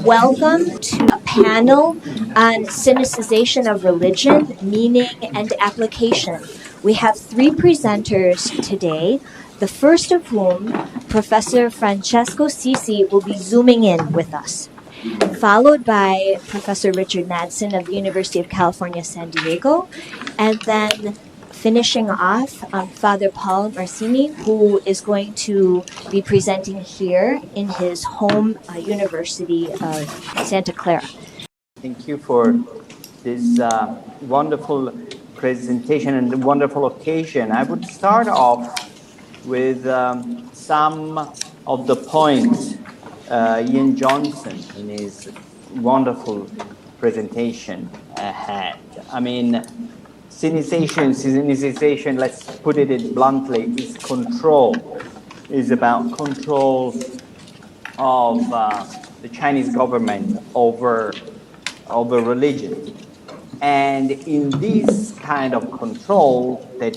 Welcome to a panel on Sinicization of religion, meaning and application. We have three presenters today, the first of whom, Professor Francesco Sisi, will be zooming in with us, followed by Professor Richard Madsen of the University of California, San Diego, and then finishing off, Father Paul Marcini, who is going to be presenting here in his home university of Santa Clara. Thank you for this wonderful presentation and the wonderful occasion. I would start off with some of the points Ian Johnson in his wonderful presentation had. I mean, Sinicization, let's put it bluntly, is control. Is about control of the Chinese government over religion. And in this kind of control that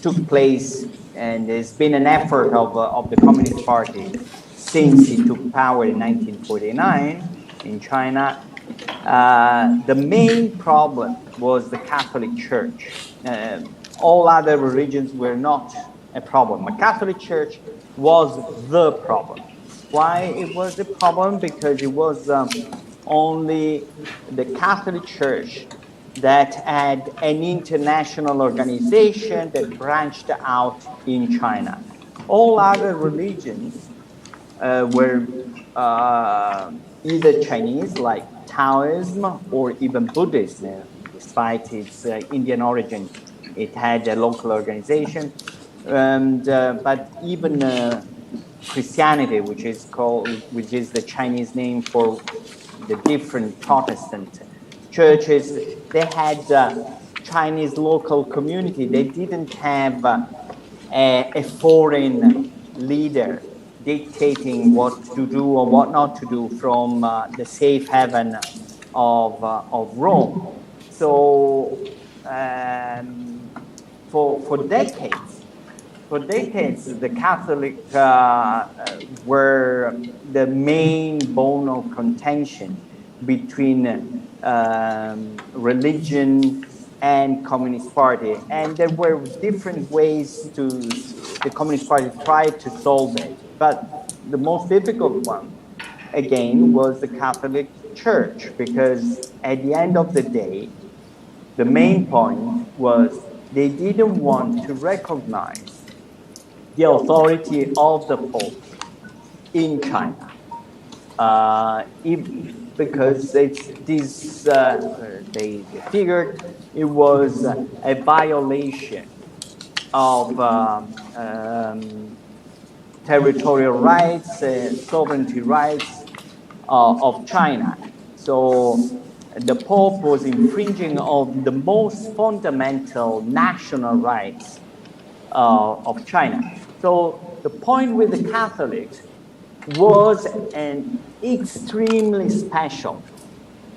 took place, and there's been an effort of the Communist Party since it took power in 1949 in China, the main problem was the Catholic Church. All other religions were not a problem. The Catholic Church was the problem. Why it was a problem? Because it was only the Catholic Church that had an international organization that branched out in China. All other religions were either Chinese, like Taoism, or even Buddhism. Despite its Indian origin, it had a local organization. And but even Christianity, which is the Chinese name for the different Protestant churches, they had Chinese local community. They didn't have a foreign leader dictating what to do or what not to do from the safe haven of Rome. So for decades, the Catholics were the main bone of contention between religion and Communist Party. And there were different ways the Communist Party tried to solve it. But the most difficult one, again, was the Catholic Church, because at the end of the day, the main point was they didn't want to recognize the authority of the Pope in China, because they figured it was a violation of territorial rights, sovereignty rights of China. So the Pope was infringing on the most fundamental national rights of China. So the point with the Catholics was an extremely special.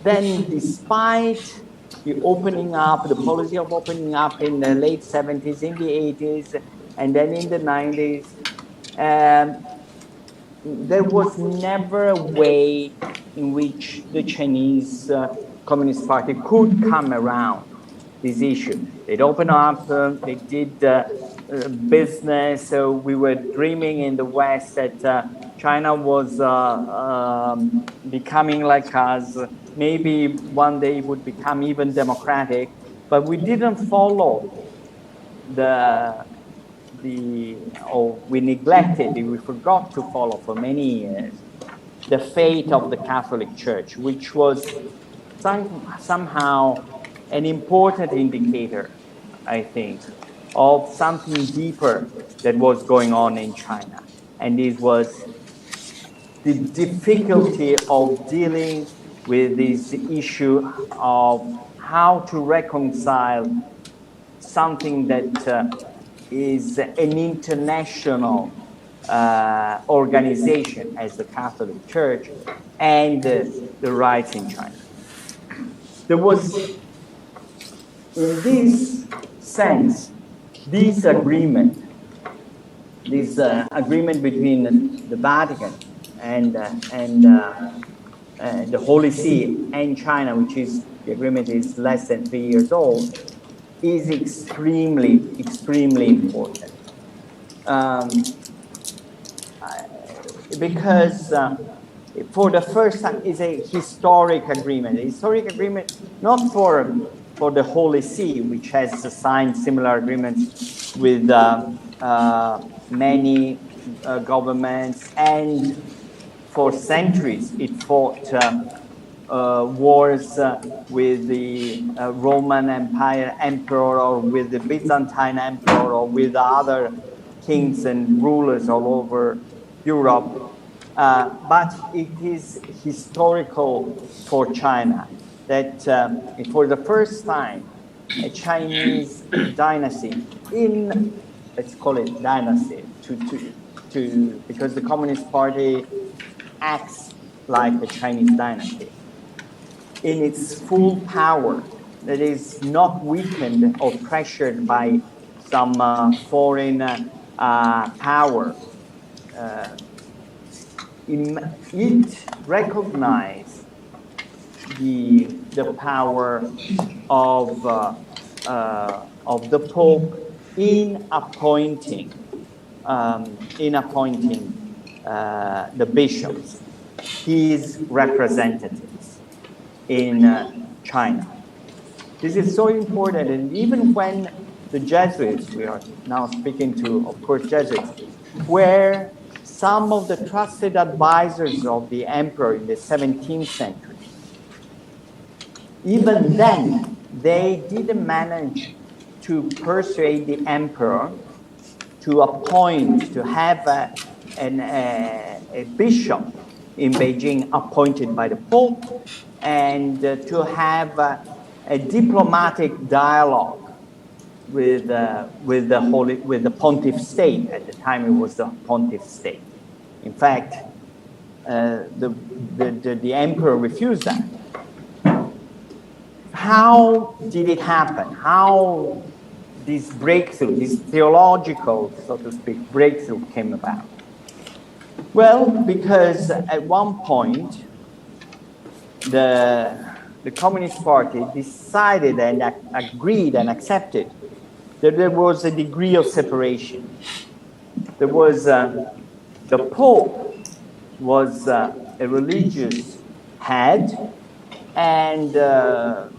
Then, despite the opening up, the policy of opening up in the late 70s, in the 80s, and then in the 90s, there was never a way in which the Chinese Communist Party could come around this issue. They'd open up, they did business. So we were dreaming in the West that China was becoming like us. Maybe one day it would become even democratic, but we didn't follow we neglected, we forgot to follow for many years the fate of the Catholic Church, which was somehow an important indicator, I think, of something deeper that was going on in China. And it was the difficulty of dealing with this issue of how to reconcile something that is an international organization as the Catholic Church and the rights in China. There was, in this sense, this agreement between the Vatican the Holy See and China, which is the agreement is less than 3 years old, is extremely important. Because for the first time is a historic agreement. A historic agreement not for the Holy See, which has signed similar agreements with many governments, and for centuries it fought wars with the Roman Empire emperor, or with the Byzantine emperor, or with other kings and rulers all over Europe. But it is historical for China that for the first time a Chinese dynasty let's call it dynasty, because the Communist Party acts like a Chinese dynasty in its full power, that is not weakened or pressured by some foreign power. It recognized the power of the Pope in appointing the bishops, his representatives in China. This is so important, and even when the Jesuits, we are now speaking to, of course, Jesuits, were some of the trusted advisors of the emperor in the 17th century. Even then, they didn't manage to persuade the emperor to appoint, to have a bishop in Beijing appointed by the Pope, and to have a diplomatic dialogue with the Pontiff State. At the time, it was the Pontiff State. In fact, the emperor refused that. How did it happen? How this breakthrough, this theological, so to speak, breakthrough came about? Well, because at one point, the Communist Party decided and agreed and accepted that there was a degree of separation. There was the Pope was a religious head, and the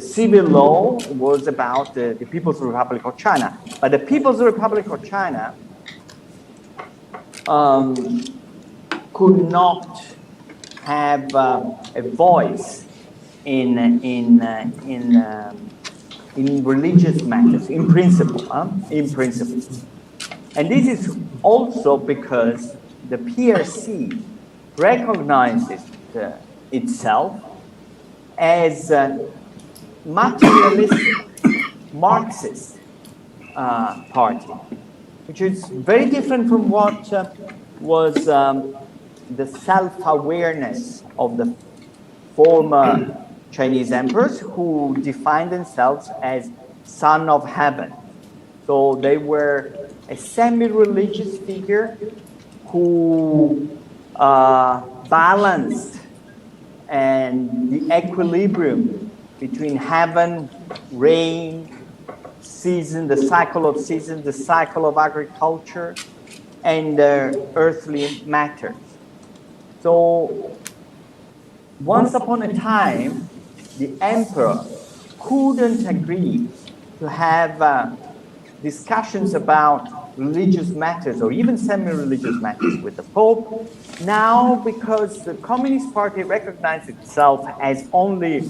civil law was about the People's Republic of China. But the People's Republic of China could not have a voice in religious matters, in principle. And this is also because the PRC recognizes itself as a materialistic Marxist party, which is very different from what was the self-awareness of the former Chinese emperors, who defined themselves as son of heaven. So they were a semi-religious figure who balanced and the equilibrium between heaven, rain, season, the cycle of seasons, the cycle of agriculture, and earthly matters. So once upon a time, the emperor couldn't agree to have discussions about religious matters or even semi-religious matters with the Pope. Now, because the Communist Party recognized itself as only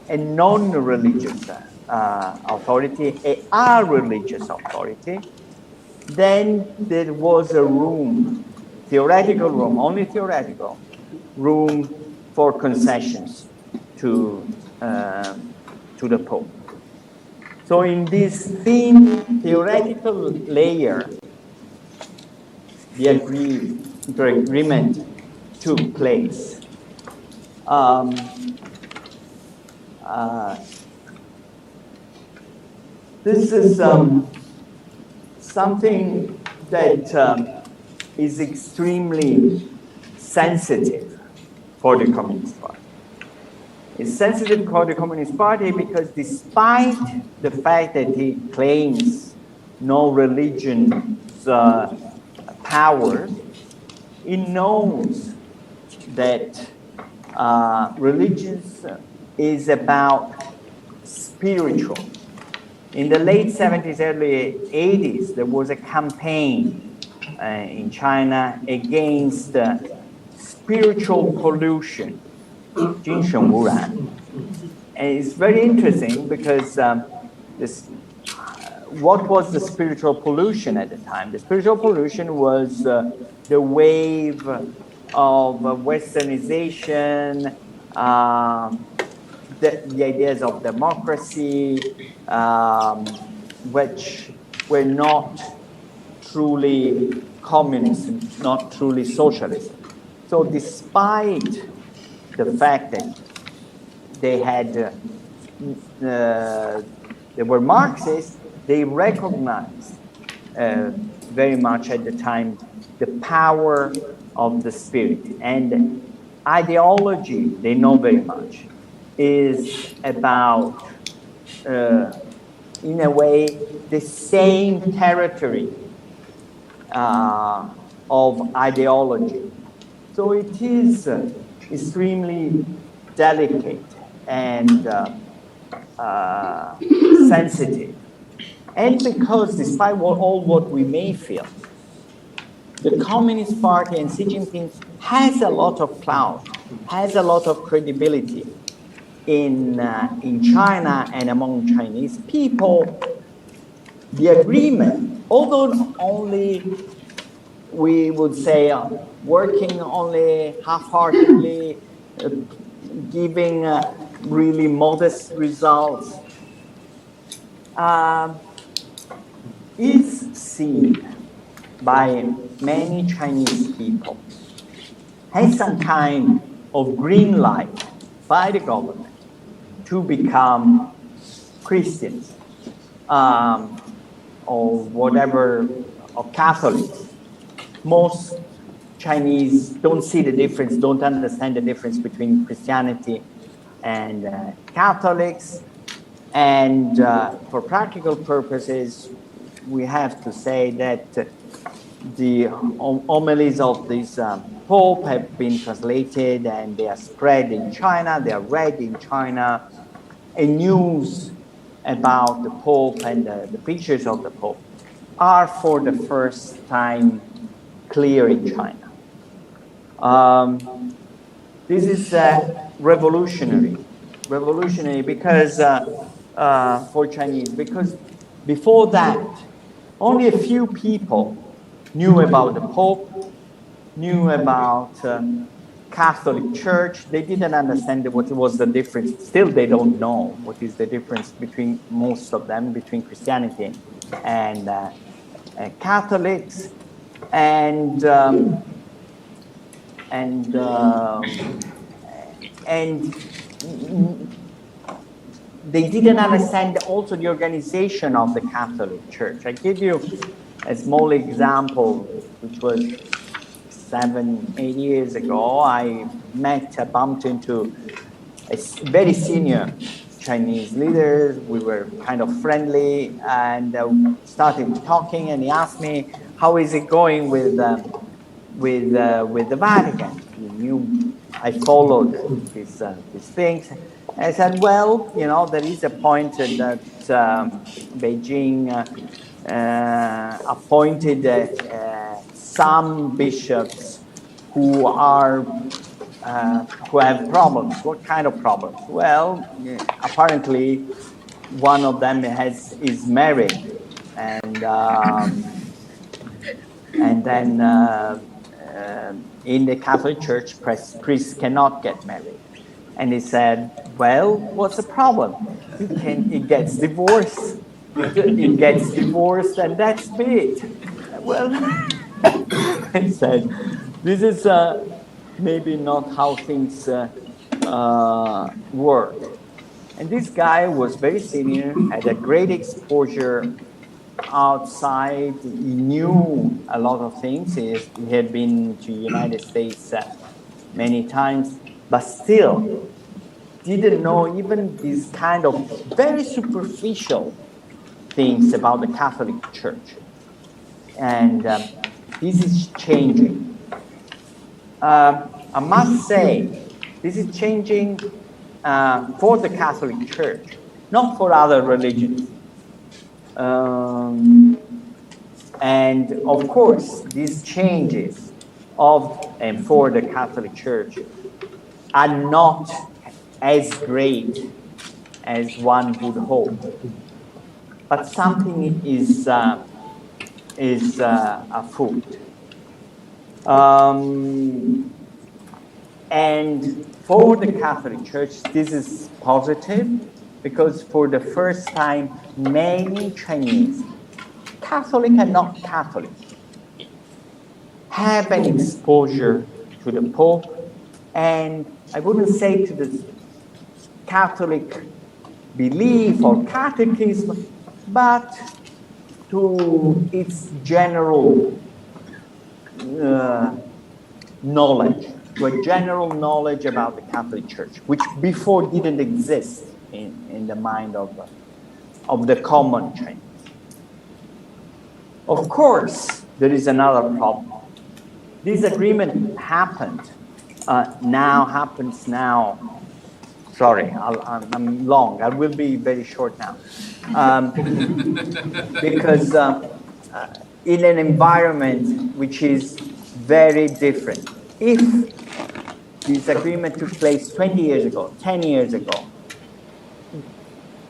a non-religious authority, a religious authority, then there was a room, theoretical room, only theoretical room for concessions to the Pope. So in this thin theoretical layer, the agreement took place. This is something that is extremely sensitive for the Communist Party. It's sensitive for the Communist Party because despite the fact that he claims no religion's power, he knows that religion is about spiritual. In the late 70s, early 80s, there was a campaign in China against spiritual pollution, 精神污染. And it's very interesting because what was the spiritual pollution at the time? The spiritual pollution was the wave of westernization, the ideas of democracy, which were not truly communist, not truly socialist. So despite the fact that they had, they were Marxists, they recognized very much at the time the power of the spirit. And ideology, they know very much, is about, in a way, the same territory of ideology. So it is extremely delicate and sensitive. And because despite all what we may feel, the Communist Party and Xi Jinping has a lot of clout, has a lot of credibility in China and among Chinese people. The agreement, although only we would say working only half-heartedly, giving really modest results, is seen by many Chinese people as some kind of green light by the government to become Christians or whatever, or Catholics. Most Chinese don't see the difference, don't understand the difference between Christianity and Catholics. And for practical purposes, we have to say that the homilies of this Pope have been translated and they are spread in China, they are read in China, and news about the Pope and the preachers of the Pope are for the first time clear in China. This is revolutionary because for Chinese, because before that, only a few people knew about the Pope, knew about Catholic Church. They didn't understand what was the difference. Still, they don't know what is the difference between most of them, between Christianity and Catholics. And they didn't understand also the organization of the Catholic Church. I give you a small example, which was 7-8 years ago. I bumped into a very senior Chinese leader. We were kind of friendly and started talking, and he asked me, how is it going with the Vatican? He knew I followed his things. I said, well, you know, there is a point that Beijing appointed some bishops who have problems. What kind of problems? Well, apparently one of them is married, and then in the Catholic Church, priests cannot get married. And he said, well, what's the problem? It gets divorced. It gets divorced, and that's it. Well, I said, this is maybe not how things work. And this guy was very senior, had a great exposure outside. He knew a lot of things. He had been to the United States many times, but still didn't know even these kind of very superficial things about the Catholic Church. And this is changing. I must say, this is changing for the Catholic Church, not for other religions. And of course, these changes and for the Catholic Church are not as great as one would hope, but something is afoot. And for the Catholic Church, this is positive because for the first time, many Chinese, Catholic and not Catholic, have an exposure to the Pope, and I wouldn't say to the Catholic belief or catechism, but to its general knowledge, to a general knowledge about the Catholic Church, which before didn't exist in the mind of the common Chinese. Of course, there is another problem. This agreement happens now. Sorry, I'm long. I will be very short now. Because in an environment which is very different. If this agreement took place 20 years ago, 10 years ago,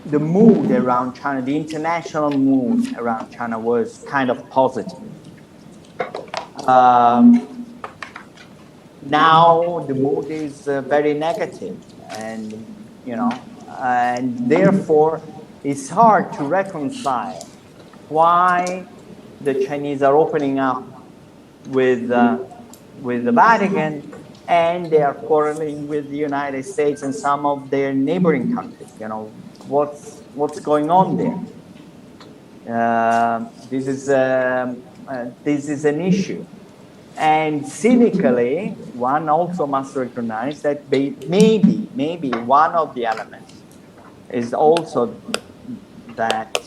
the mood around China, the international mood around China was kind of positive. Now the mood is very negative, and and therefore it's hard to reconcile why the Chinese are opening up with the Vatican, and they are quarreling with the United States and some of their neighboring countries. What's going on there? This is an issue. And cynically, one also must recognize that maybe one of the elements is also that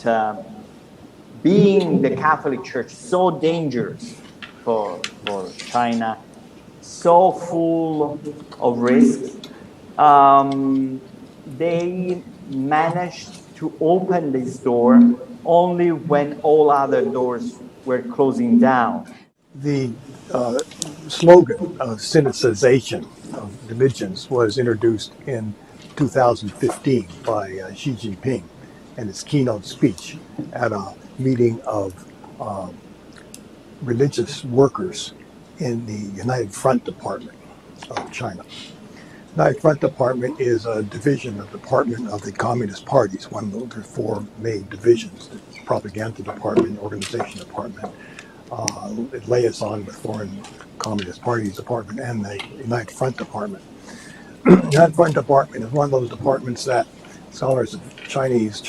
being the Catholic Church so dangerous for China, so full of risks, they managed to open this door only when all other doors were closing down. The slogan of Sinicization of religions was introduced in 2015 by Xi Jinping in his keynote speech at a meeting of religious workers in the United Front Department of China. United Front Department is a division of the Department of the Communist Parties, one of the four main divisions: the Propaganda Department, Organization Department, liaison with foreign Communist Parties Department, and the United Front Department. United Front Department is one of those departments that scholars of Chinese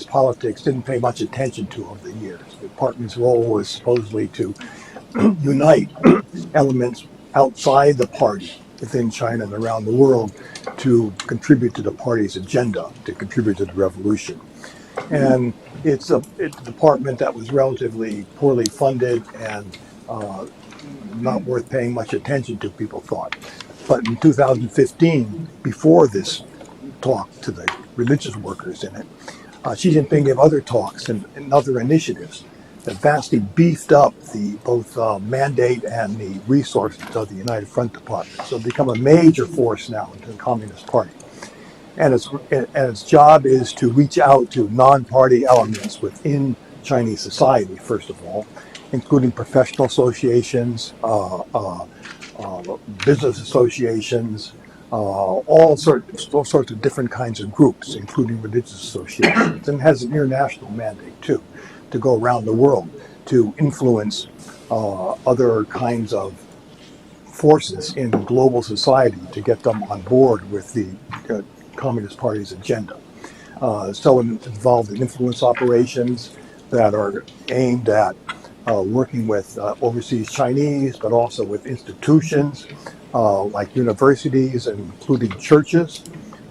politics didn't pay much attention to over the years. The department's role was supposedly to unite elements outside the party within China and around the world to contribute to the party's agenda, to contribute to the revolution. And it's a department that was relatively poorly funded and not worth paying much attention to, people thought. But in 2015, before this talk to the religious workers in it, Xi Jinping gave other talks and other initiatives that vastly beefed up both mandate and the resources of the United Front Department. So it's become a major force now in the Communist Party. And its job is to reach out to non-party elements within Chinese society, first of all, including professional associations, business associations, all sorts of different kinds of groups, including religious associations, and has an international mandate too, to go around the world to influence other kinds of forces in global society to get them on board with the Communist Party's agenda. So involved in influence operations that are aimed at working with overseas Chinese, but also with institutions like universities and including churches,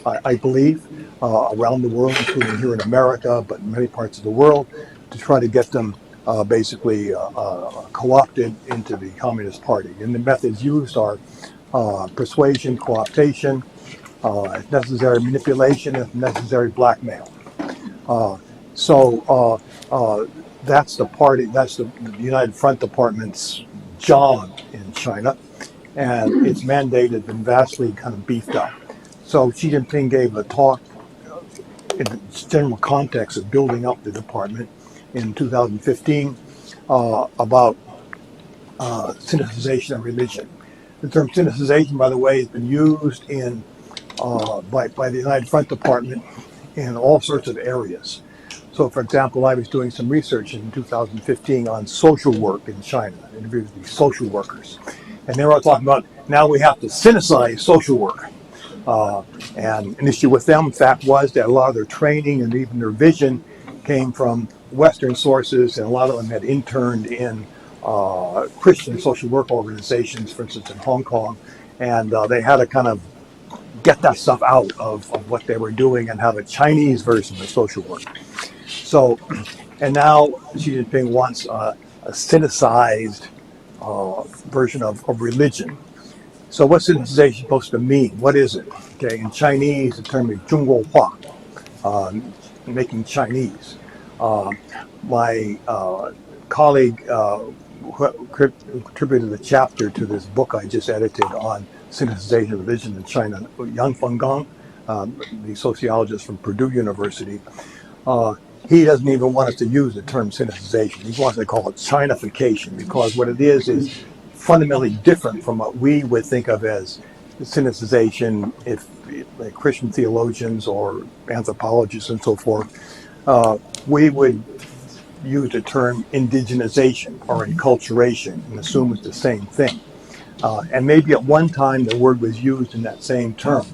I believe, around the world, including here in America, but in many parts of the world, to try to get them basically co-opted into the Communist Party. And the methods used are persuasion, co-optation, if necessary manipulation, if necessary blackmail. That's the party, that's the United Front Department's job in China, and its mandate has been vastly kind of beefed up. So Xi Jinping gave a talk in the general context of building up the department in 2015 about Sinicization of religion. The term Sinicization, by the way, has been used by the United Front Department in all sorts of areas. So, for example, I was doing some research in 2015 on social work in China, interviewed with these social workers. And they were all talking about, now we have to sinicize social work. And an issue with them, in fact, was that a lot of their training and even their vision came from Western sources, and a lot of them had interned in Christian social work organizations, for instance, in Hong Kong. And they had to kind of get that stuff out of what they were doing and have a Chinese version of social work. So, and now Xi Jinping wants a sinicized version of religion. So what's sinicization supposed to mean? What is it? Okay, in Chinese, the term is 中国化, making Chinese. My colleague who contributed a chapter to this book I just edited on sinicization of religion in China, Yang Fenggang, the sociologist from Purdue University, he doesn't even want us to use the term sinicization. He wants to call it Chinification, because what it is fundamentally different from what we would think of as sinicization if like Christian theologians or anthropologists and so forth. We would use the term indigenization or enculturation and assume it's the same thing. And maybe at one time the word was used in that same term.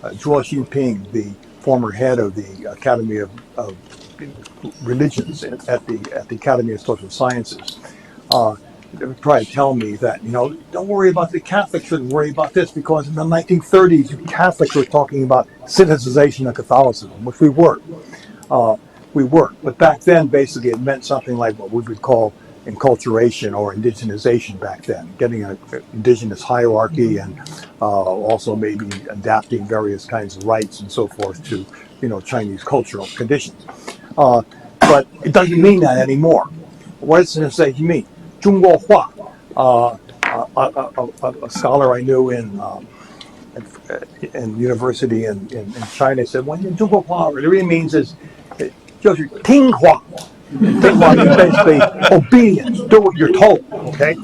Zhuo Xinping, the former head of the Academy of Religions at the Academy of Social Sciences, they would try to tell me that, don't worry about the Catholics, shouldn't worry about this, because in the 1930s, Catholics were talking about sinicization of Catholicism, which we were. But back then, basically, it meant something like what we would call enculturation or indigenization back then, getting an indigenous hierarchy and also maybe adapting various kinds of rites and so forth to, Chinese cultural conditions. But it doesn't mean that anymore. What does sinicization mean? 中国化. A scholar I knew in university in China said, when 中国化, what it really means is 就是听话. 听话 is basically obedience, do what you're told, okay?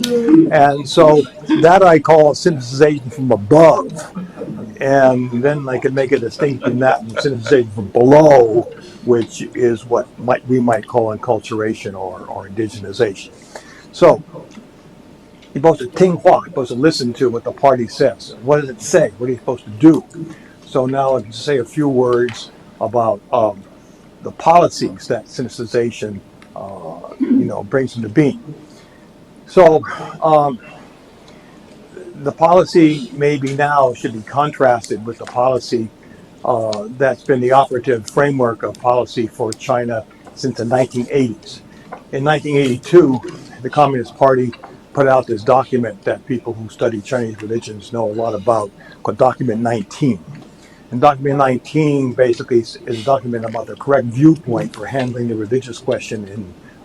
And so that I call sinicization from above. And then I could make a distinction in that and sinicization from below, which is what we might call enculturation or indigenization. So, you're supposed to 听话, you're supposed to listen to what the party says. What does it say? What are you supposed to do? So now I can say a few words about the policies that sinicization, brings into being. So, the policy maybe now should be contrasted with the policy that's been the operative framework of policy for China since the 1980s. In 1982, the Communist Party put out this document that people who study Chinese religions know a lot about, called Document 19. And Document 19 basically is a document about the correct viewpoint for handling the religious question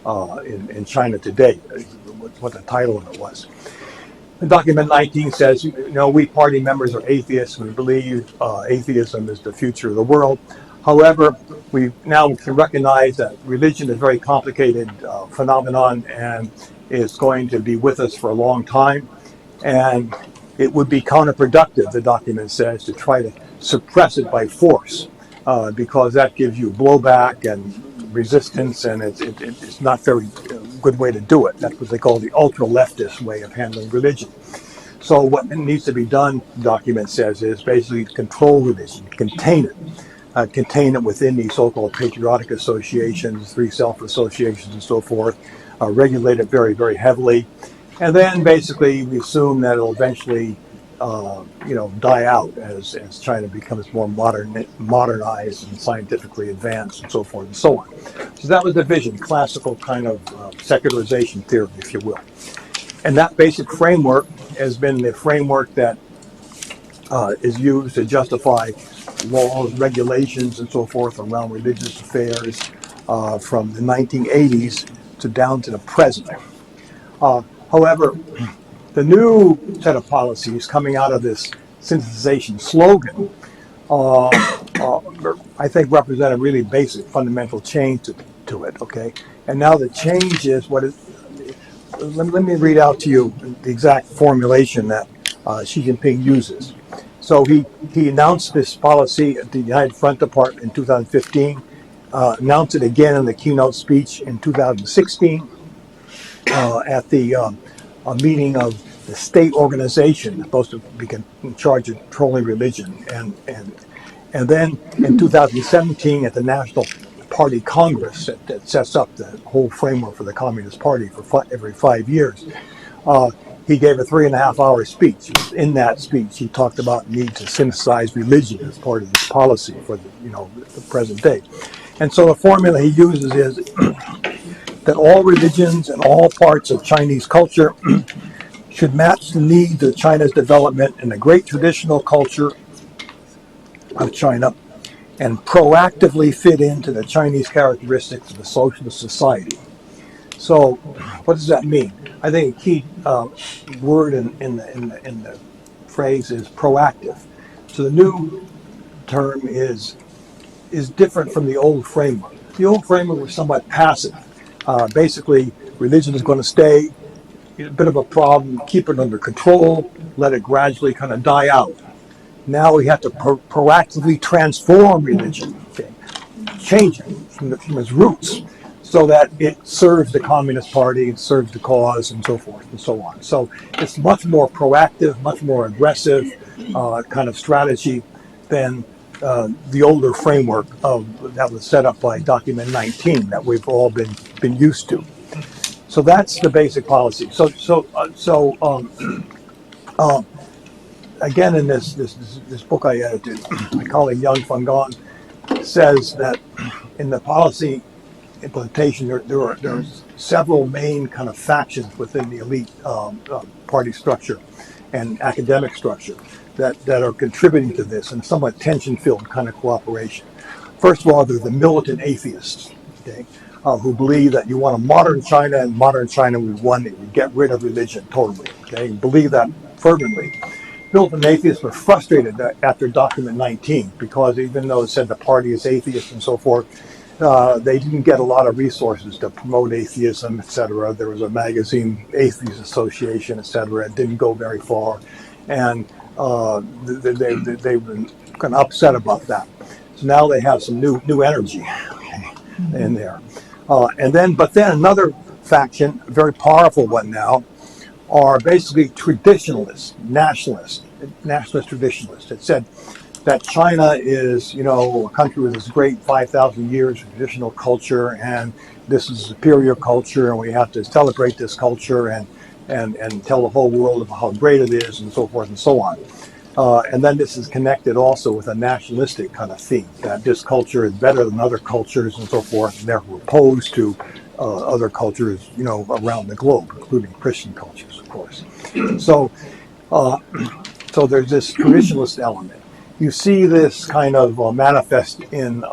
in China today, what the title of it was. And Document 19 says, we party members are atheists. We believe atheism is the future of the world. However, we now can recognize that religion is a very complicated phenomenon and is going to be with us for a long time. And it would be counterproductive, the document says, to try to suppress it by force, because that gives you blowback and resistance, and it's not a very good way to do it. That's what they call the ultra-leftist way of handling religion. So what needs to be done, the document says, is basically control religion, contain it within these so-called patriotic associations, free self-associations, and so forth, regulate it very, very heavily. And then basically we assume that it'll eventually die out as China becomes more modernized and scientifically advanced and so forth and so on. So that was the vision, classical kind of secularization theory, if you will. And that basic framework has been the framework that is used to justify laws, regulations, and so forth around religious affairs from the 1980s to down to the present. However, the new set of policies coming out of this Sinicization slogan, I think represent a really basic fundamental change to it, okay? And now the change is let me read out to you the exact formulation that Xi Jinping uses. So he announced this policy at the United Front Department in 2015, announced it again in the keynote speech in 2016 at the a meeting of the state organization supposed to be in charge of controlling religion, and then in 2017 at the National Party Congress that sets up the whole framework for the Communist Party for every 5 years. He gave a 3.5-hour speech. In that speech, he talked about the need to synthesize religion as part of this policy for the present day. And so the formula he uses is that all religions and all parts of Chinese culture should match the needs of China's development and the great traditional culture of China and proactively fit into the Chinese characteristics of a socialist society. So what does that mean? I think a key word in the phrase is proactive. So the new term is different from the old framework. The old framework was somewhat passive. Basically, religion is going to stay a bit of a problem, keep it under control, let it gradually kind of die out. Now we have to proactively transform religion, okay? Change it from its roots so that it serves the Communist Party, it serves the cause, and so forth and so on. So it's much more proactive, much more aggressive kind of strategy than the older framework that was set up by Document 19 that we've all been used to. So that's the basic policy. Again, in this book I edited, my colleague Yang Fenggan says that in the policy implementation, there are several main kind of factions within the elite party structure and academic structure that are contributing to this in a somewhat tension-filled kind of cooperation. First of all, there's the militant atheists, okay, who believe that you want a modern China, and modern China we want it. We get rid of religion totally, okay, believe that fervently. Militant atheists were frustrated after Document 19 because even though it said the party is atheist and so forth, they didn't get a lot of resources to promote atheism, etc. There was a magazine, Atheist Association, etc. It didn't go very far, and they were kind of upset about that. So now they have some new energy in there, but then another faction, a very powerful one now, are basically traditionalists, nationalist traditionalists. It said that China is, a country with this great 5,000 years of traditional culture, and this is a superior culture, and we have to celebrate this culture and tell the whole world about how great it is, and so forth and so on. And then this is connected also with a nationalistic kind of theme, that this culture is better than other cultures and so forth, and therefore opposed to other cultures, around the globe, including Christian cultures, of course. So there's this traditionalist element. You see this kind of manifest in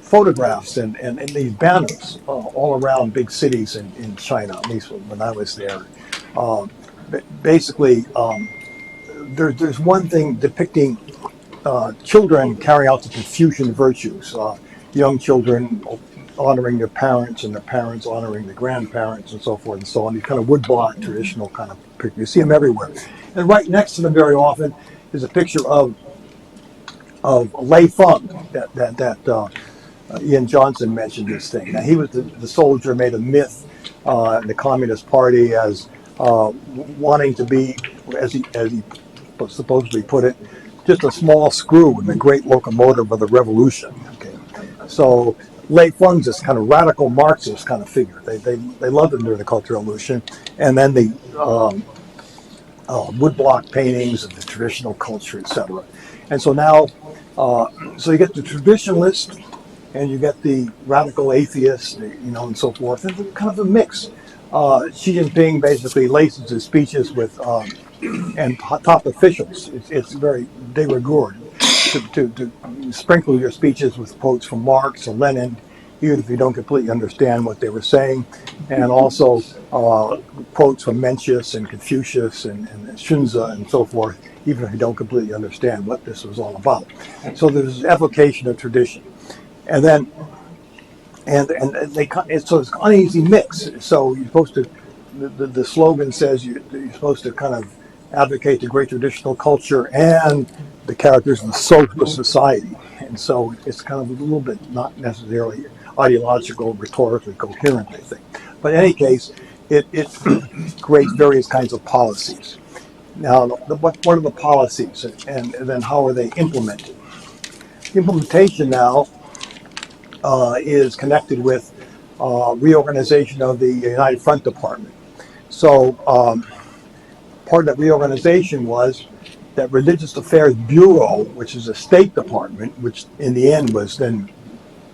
photographs and these banners all around big cities in China, at least when I was there. Basically, there's one thing depicting children carrying out the Confucian virtues. Young children honoring their parents and their parents honoring the grandparents and so forth and so on. These kind of woodblock traditional kind of pictures. You see them everywhere. And right next to them very often is a picture of Lei Feng that Ian Johnson mentioned this thing. Now, he was the soldier made a myth in the Communist Party as wanting to be, as he supposedly put it, just a small screw in the great locomotive of the revolution. Okay. So Lei Feng's this kind of radical Marxist kind of figure. They loved him during the Cultural Revolution, and then the woodblock paintings of the traditional culture, etc. And so now, so you get the traditionalist, and you get the radical atheist, and so forth. And it's kind of a mix. Xi Jinping basically laces his speeches with and top officials. It's very de rigueur to sprinkle your speeches with quotes from Marx or Lenin, even if you don't completely understand what they were saying, and also quotes from Mencius and Confucius and Xunzi and so forth, even if you don't completely understand what this was all about. So there's evocation of tradition, and then so it's an uneasy mix. So you're supposed to, the slogan says you're supposed to kind of advocate the great traditional culture and the characters of the socialist society. And so it's kind of a little bit not necessarily ideological, rhetorically coherent, I think. But in any case, it creates various kinds of policies. Now, what are the policies, and then how are they implemented? The implementation now is connected with reorganization of the United Front Department. So part of that reorganization was that Religious Affairs Bureau, which is a State Department, which in the end was then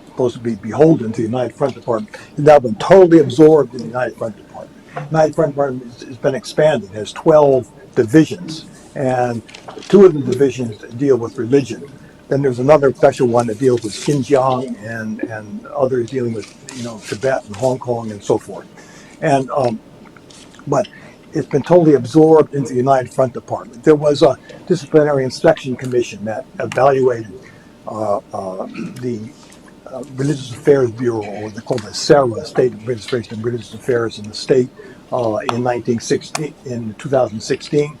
supposed to be beholden to the United Front Department, has now been totally absorbed in the United Front Department. The United Front Department has been expanded, has 12 divisions, and 2 of the divisions deal with religion. Then there's another special one that deals with Xinjiang and others dealing with Tibet and Hong Kong and so forth. And but it's been totally absorbed into the United Front Department. There was a disciplinary inspection commission that evaluated the Religious Affairs Bureau, or they call it SARA, State Administration of Religious Affairs in the state, in 2016.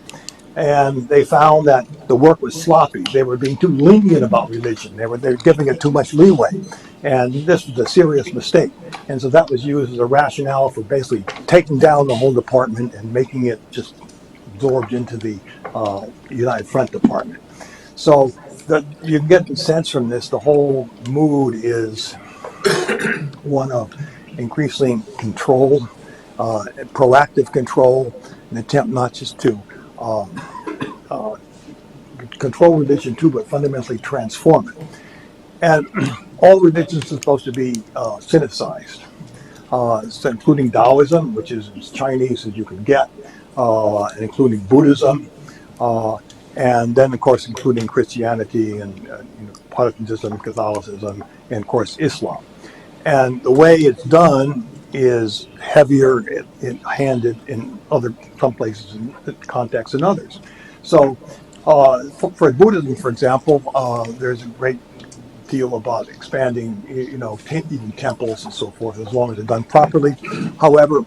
And they found that the work was sloppy. They were being too lenient about religion. They were giving it too much leeway. And this was a serious mistake. And so that was used as a rationale for basically taking down the whole department and making it just absorbed into the United Front Department. So you get the sense from this, the whole mood is one of increasing control, proactive control, an attempt not just to control religion too, but fundamentally transform it. And all religions are supposed to be Sinicized, so including Taoism, which is as Chinese as you can get, and including Buddhism, and then of course including Christianity and Protestantism, Catholicism, and of course Islam. And the way it's done is heavier handed in some places in contexts than others. So for Buddhism, for example, there's a great deal about expanding, even temples and so forth, as long as they're done properly. However,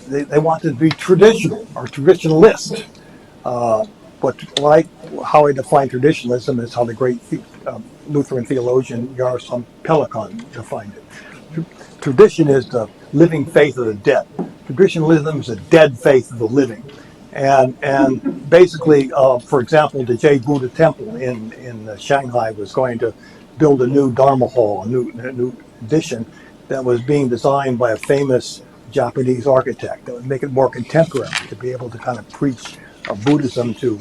they want to be traditional or traditionalist. But how I define traditionalism is how the great Lutheran theologian Jaroslav Pelikan defined it. Tradition is the living faith of the dead. Traditionalism is the dead faith of the living. And basically, for example, the Jade Buddha Temple in Shanghai was going to build a new Dharma hall, a new addition that was being designed by a famous Japanese architect that would make it more contemporary, to be able to kind of preach Buddhism to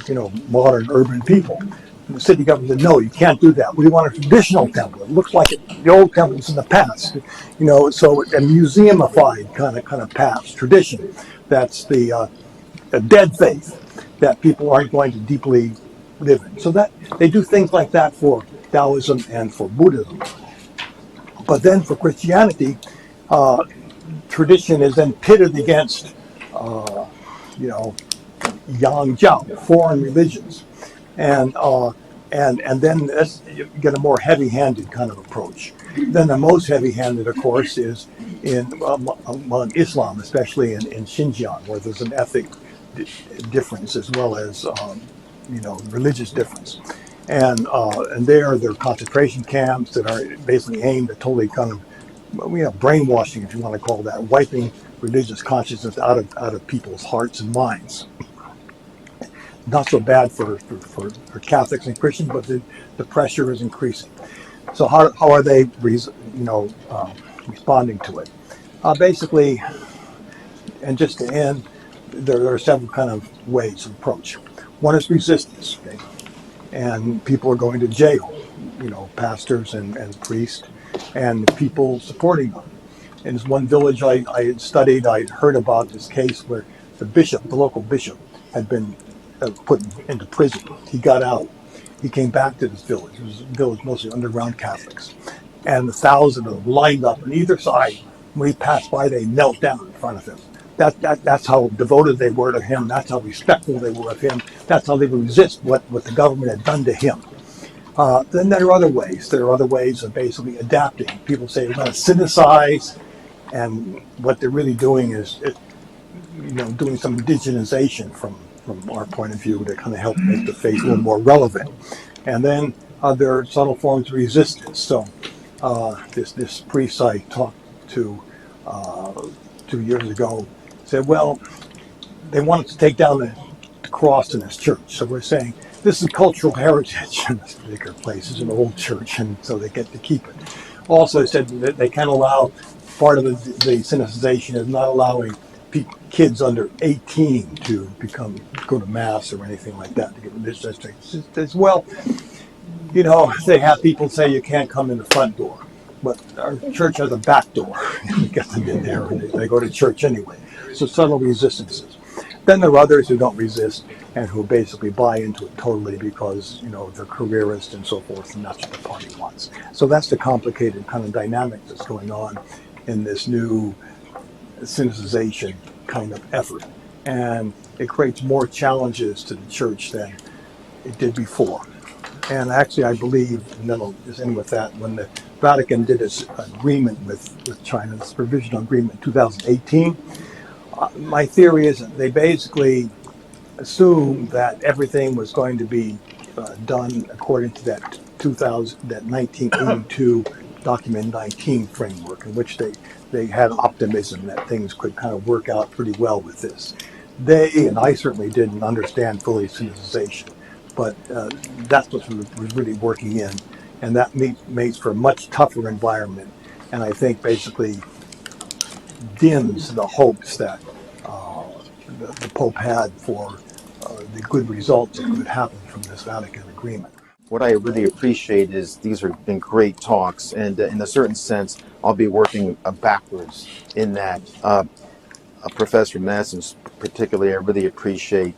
modern urban people. And the city government said, no, you can't do that. We want a traditional temple. It looks like the old temples in the past, so a museumified kind of past tradition. That's the a dead faith that people aren't going to deeply live in. So that they do things like that for Taoism and for Buddhism. But then for Christianity, tradition is then pitted against, Yang Jiao, foreign religions, and then you get a more heavy-handed kind of approach. Then the most heavy-handed, of course, is among Islam, especially in Xinjiang, where there's an ethnic difference as well as religious difference, and there are concentration camps that are basically aimed at totally kind of brainwashing, if you want to call that, wiping religious consciousness out of people's hearts and minds. Not so bad for Catholics and Christians, but the pressure is increasing. So how are they, responding to it? Basically, and just to end, there are several kind of ways of approach. One is resistance, okay? And people are going to jail, pastors and priests, and people supporting them. In this one village I had studied, I heard about this case where the local bishop, had been put into prison. He got out. He came back to this village. It was a village mostly underground Catholics. And 1,000 of them lined up on either side. When he passed by, they knelt down in front of him. That's how devoted they were to him. That's how respectful they were of him. That's how they would resist what the government had done to him. Then there are other ways. There are other ways of basically adapting. People say we're going to sinicize, and what they're really doing is, doing some indigenization from our point of view to kind of help make the faith a little more relevant. And then there are subtle forms of resistance. So this priest I talked to 2 years ago said, well, they wanted to take down the cross in this church. So we're saying this is cultural heritage in this particular place. It's an old church, and so they get to keep it. Also, they said that they can't allow, part of the sinicization is not allowing kids under 18 to go to mass or anything like that to get religious as well. They have people say you can't come in the front door, but our church has a back door. You get them in there, and they go to church anyway. So subtle resistances. Then there are others who don't resist and who basically buy into it totally because, they're careerists and so forth, and that's what the party wants. So that's the complicated kind of dynamic that's going on in this new sinicization kind of effort. And it creates more challenges to the church than it did before. And actually, I believe, and then I'll just end with that, when the Vatican did its agreement with China, this provisional agreement in 2018, my theory is that they basically assumed that everything was going to be done according to that 1982 document 19 framework, in which they had optimism that things could kind of work out pretty well with this. They, and I certainly didn't understand fully sinicization, but that's what was really working in, and that makes for a much tougher environment, and I think basically dims the hopes that the Pope had for the good results that could happen from this Vatican agreement. What I really appreciate is these have been great talks, and in a certain sense, I'll be working backwards in that. Professor Madsen, particularly, I really appreciate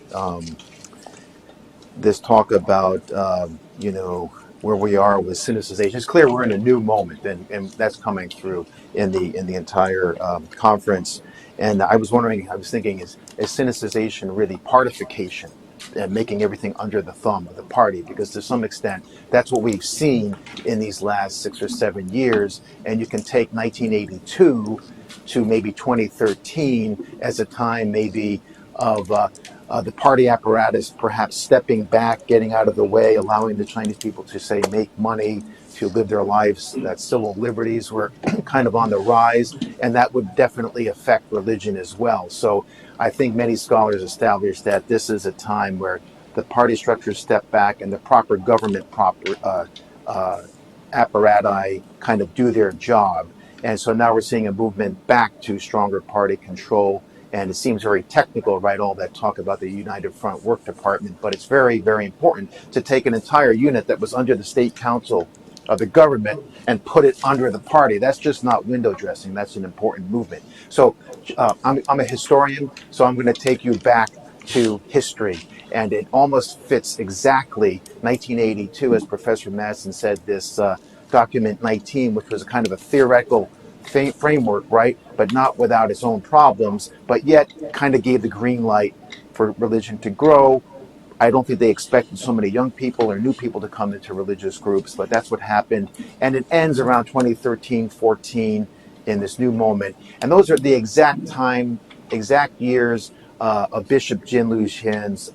this talk about, where we are with sinicization. It's clear we're in a new moment, and that's coming through in the entire conference. And I was thinking, is sinicization really partification? And making everything under the thumb of the party, because to some extent that's what we've seen in these last 6 or 7 years. And you can take 1982 to maybe 2013 as a time maybe of the party apparatus perhaps stepping back, getting out of the way, allowing the Chinese people to say make money, to live their lives, that civil liberties were kind of on the rise, and that would definitely affect religion as well. So I think many scholars established that this is a time where the party structures step back and the proper government apparati kind of do their job. And so now we're seeing a movement back to stronger party control. And it seems very technical, right? All that talk about the United Front Work Department. But it's very, very important to take an entire unit that was under the state council of the government and put it under the party. That's just not window dressing. That's an important movement. So I'm a historian, so I'm going to take you back to history. And it almost fits exactly 1982, as Professor Madsen said, this document 19, which was a kind of a theoretical framework, right? But not without its own problems, but yet kind of gave the green light for religion to grow. I don't think they expected so many young people or new people to come into religious groups, but that's what happened. And it ends around 2013, 14 in this new moment. And those are the exact years of Bishop Jin Luxian's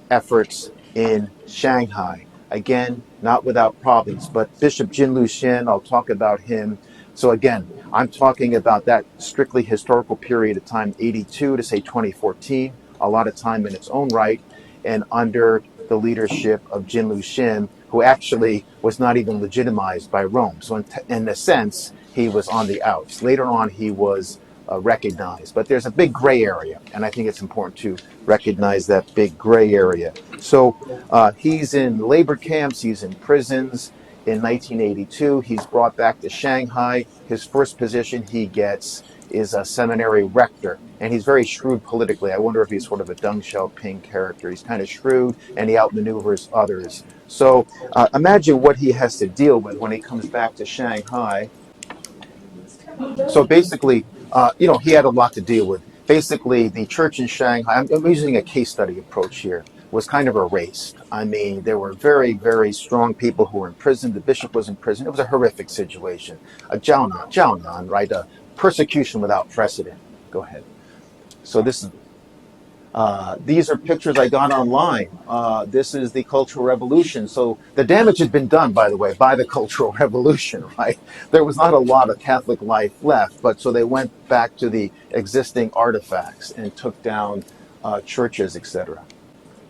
efforts in Shanghai. Again, not without problems, but Bishop Jin Luxian, I'll talk about him. So again, I'm talking about that strictly historical period of time, 82 to say 2014, a lot of time in its own right, and under the leadership of Jin Luxian, who actually was not even legitimized by Rome. So in a sense, he was on the outs. Later on, he was recognized. But there's a big gray area, and I think it's important to recognize that big gray area. So he's in labor camps, he's in prisons. In 1982, he's brought back to Shanghai. His first position he gets is a seminary rector, and he's very shrewd politically. I wonder if he's sort of a Deng Xiaoping character. He's kind of shrewd, and he outmaneuvers others. So imagine what he has to deal with when he comes back to Shanghai. So basically, he had a lot to deal with. Basically, the church in Shanghai, I'm using a case study approach here, was kind of erased. I mean, there were very, very strong people who were in prison. The bishop was in prison. It was a horrific situation. A Jiaonan, right? A persecution without precedent. Go ahead. So these are pictures I got online. This is the Cultural Revolution. So the damage had been done, by the way, by the Cultural Revolution, right? There was not a lot of Catholic life left, but so they went back to the existing artifacts and took down churches, etc.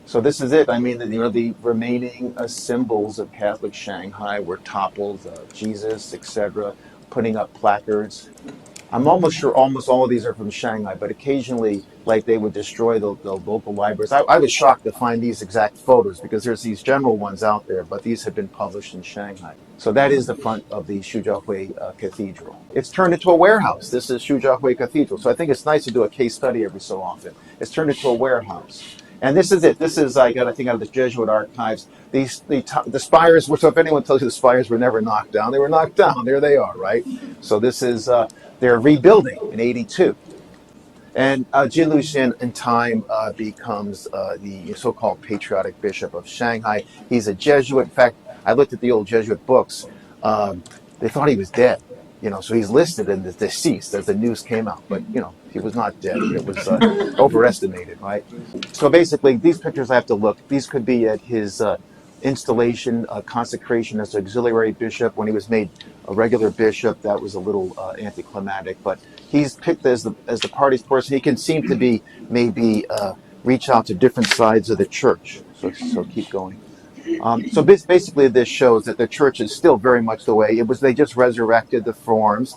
So this is it. I mean, the remaining symbols of Catholic Shanghai were toppled, Jesus, etc., putting up placards. I'm almost sure almost all of these are from Shanghai, but occasionally, like, they would destroy the local libraries. I was shocked to find these exact photos because there's these general ones out there, but these have been published in Shanghai. So that is the front of the Shujiahui Cathedral. It's turned into a warehouse. This is Shujiahui Cathedral. So I think it's nice to do a case study every so often. It's turned into a warehouse. And this is it. This is, I think, out of the Jesuit archives. The spires were, so if anyone tells you the spires were never knocked down, they were knocked down. There they are, right? So this is, they're rebuilding in 82. And Jin Luxian in time becomes the so-called patriotic bishop of Shanghai. He's a Jesuit. In fact, I looked at the old Jesuit books. They thought he was dead. So he's listed in the deceased as the news came out, but he was not dead. It was overestimated, right? So basically, these pictures I have to look. These could be at his installation, consecration as auxiliary bishop. When he was made a regular bishop, that was a little anticlimactic, but he's picked as the party's person. He can seem to be maybe reach out to different sides of the church. So keep going. So basically, this shows that the church is still very much the way it was. They just resurrected the forms,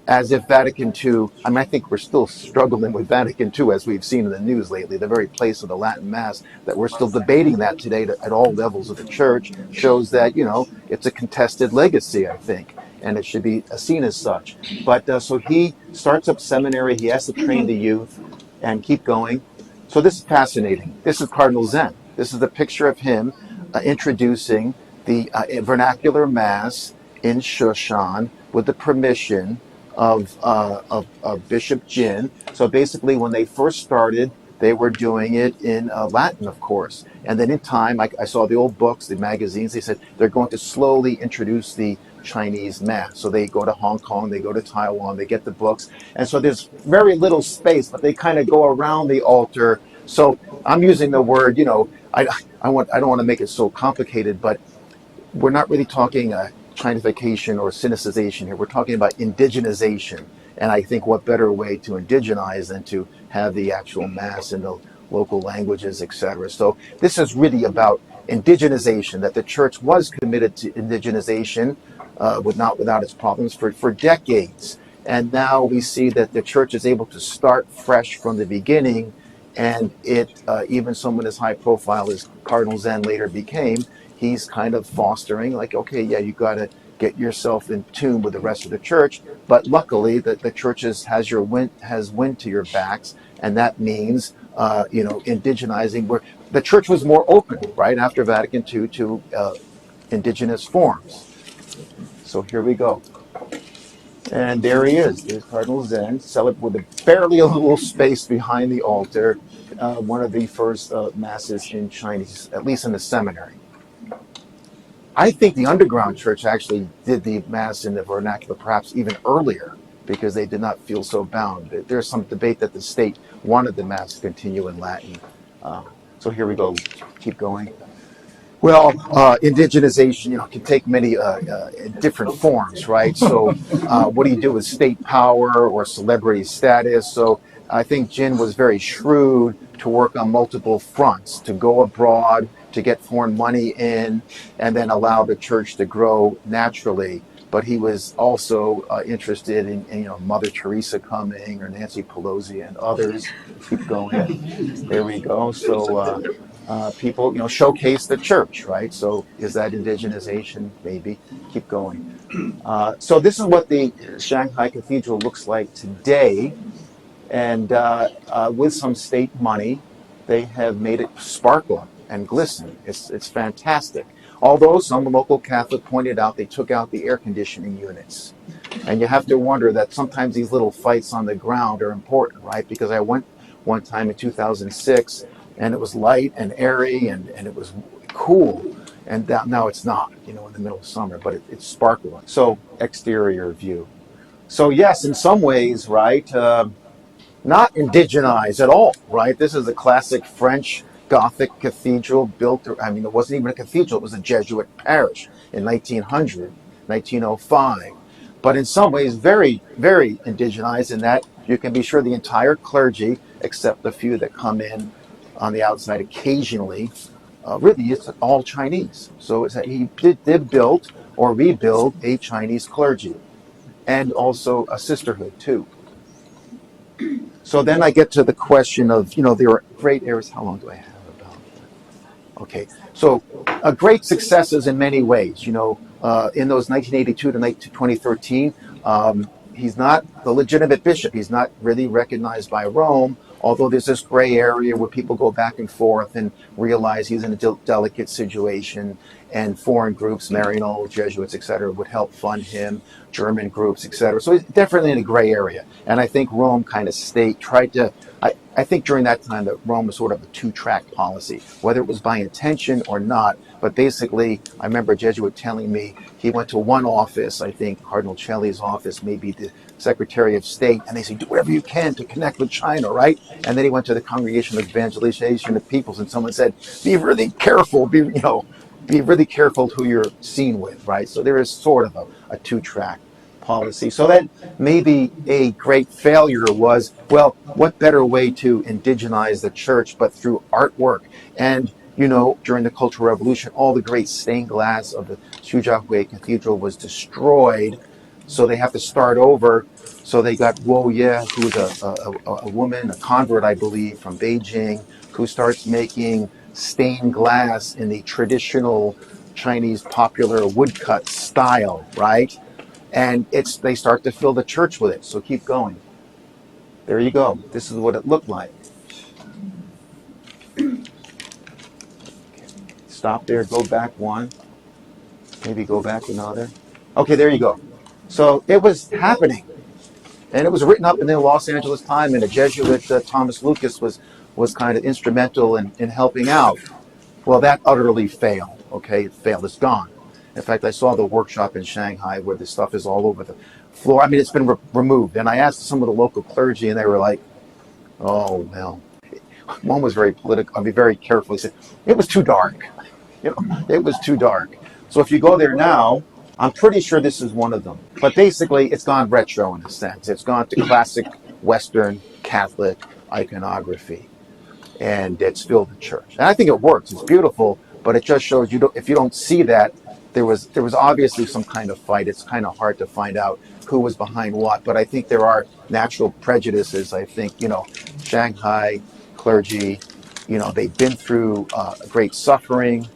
as if Vatican II. I mean, I think we're still struggling with Vatican II, as we've seen in the news lately. The very place of the Latin Mass, that we're still debating that today at all levels of the church, shows that it's a contested legacy, I think, and it should be seen as such. But so he starts up seminary. He has to train the youth and keep going. So this is fascinating. This is Cardinal Zen. This is a picture of him introducing the vernacular Mass in Shushan with the permission of Bishop Jin. So basically, when they first started, they were doing it in Latin, of course. And then in time, I saw the old books, the magazines, they said they're going to slowly introduce the Chinese Mass. So they go to Hong Kong, they go to Taiwan, they get the books. And so there's very little space, but they kind of go around the altar. So I'm using the word, I don't want to make it so complicated, but we're not really talking Chinification or Sinicization here. We're talking about indigenization. And I think what better way to indigenize than to have the actual Mass in the local languages, etc. So this is really about indigenization, that the church was committed to indigenization without its problems for decades. And now we see that the church is able to start fresh from the beginning. And even someone as high profile as Cardinal Zen later became, he's kind of fostering, like, okay, yeah, you got to get yourself in tune with the rest of the church. But luckily, the church has wind to your backs, and that means, indigenizing. Where the church was more open, right, after Vatican II to indigenous forms. So here we go. And there he is. There's Cardinal Zen, with barely a little space behind the altar. One of the first masses in Chinese, at least in the seminary. I think the underground church actually did the Mass in the vernacular perhaps even earlier because they did not feel so bound. There's some debate that the state wanted the Mass to continue in Latin. So here we go. Keep going. Well, indigenization, can take many different forms, right? So what do you do with state power or celebrity status? So I think Jin was very shrewd to work on multiple fronts, to go abroad, to get foreign money in and then allow the church to grow naturally. But he was also interested in Mother Teresa coming, or Nancy Pelosi and others. Keep going. There we go. So people, showcase the church, right? So is that indigenization? Maybe. Keep going. So this is what the Shanghai Cathedral looks like today. And with some state money, they have made it sparkle and glisten. It's fantastic. Although some local Catholic pointed out they took out the air conditioning units. And you have to wonder that sometimes these little fights on the ground are important, right? Because I went one time in 2006, and it was light and airy, and it was cool. And now it's not, in the middle of summer, but it's sparkling. So exterior view. So yes, in some ways, right, not indigenized at all, right? This is a classic French Gothic cathedral built, it wasn't even a cathedral, it was a Jesuit parish in 1900, 1905. But in some ways, very, very indigenized in that you can be sure the entire clergy, except the few that come in on the outside occasionally, really it's all Chinese. So he did build or rebuild a Chinese clergy and also a sisterhood too. So then I get to the question of, there are great areas. How long do I have about? Okay, so great successes in many ways. In those 1982 to 2013, he's not the legitimate bishop. He's not really recognized by Rome, although there's this gray area where people go back and forth and realize he's in a delicate situation, and foreign groups, Maryknoll, Jesuits, etc., would help fund him, German groups, etc. So he's definitely in a gray area. And I think Rome kind of tried to, I think during that time that Rome was sort of a two-track policy, whether it was by intention or not. But basically, I remember a Jesuit telling me he went to one office, I think Cardinal Celli's office, maybe the Secretary of State, and they say, do whatever you can to connect with China, right? And then he went to the Congregation of Evangelization of Peoples, and someone said, be really careful, be really careful who you're seen with, right? So there is sort of a two-track policy. So that maybe a great failure was, well, what better way to indigenize the church but through artwork? And, during the Cultural Revolution, all the great stained glass of the Xujiahui Cathedral was destroyed. So they have to start over. So they got Wu Ye, who's a woman, a convert, I believe, from Beijing, who starts making stained glass in the traditional Chinese popular woodcut style, right? And they start to fill the church with it. So keep going. There you go. This is what it looked like. Stop there, go back one. Maybe go back another. Okay, there you go. So it was happening. And it was written up in the Los Angeles Times, and a Jesuit, Thomas Lucas, was kind of instrumental in helping out. Well, that utterly failed. Okay, it failed. It's gone. In fact, I saw the workshop in Shanghai where the stuff is all over the floor. It's been removed. And I asked some of the local clergy, and they were like, oh, well. One was very political. Very careful. He said, it was too dark. It was too dark. So if you go there now, I'm pretty sure this is one of them. But basically, it's gone retro in a sense. It's gone to classic Western Catholic iconography. And it's filled the church. And I think it works. It's beautiful, but it just shows if you don't see that, there was obviously some kind of fight. It's kind of hard to find out who was behind what. But I think there are natural prejudices. I think, Shanghai clergy, they've been through great suffering.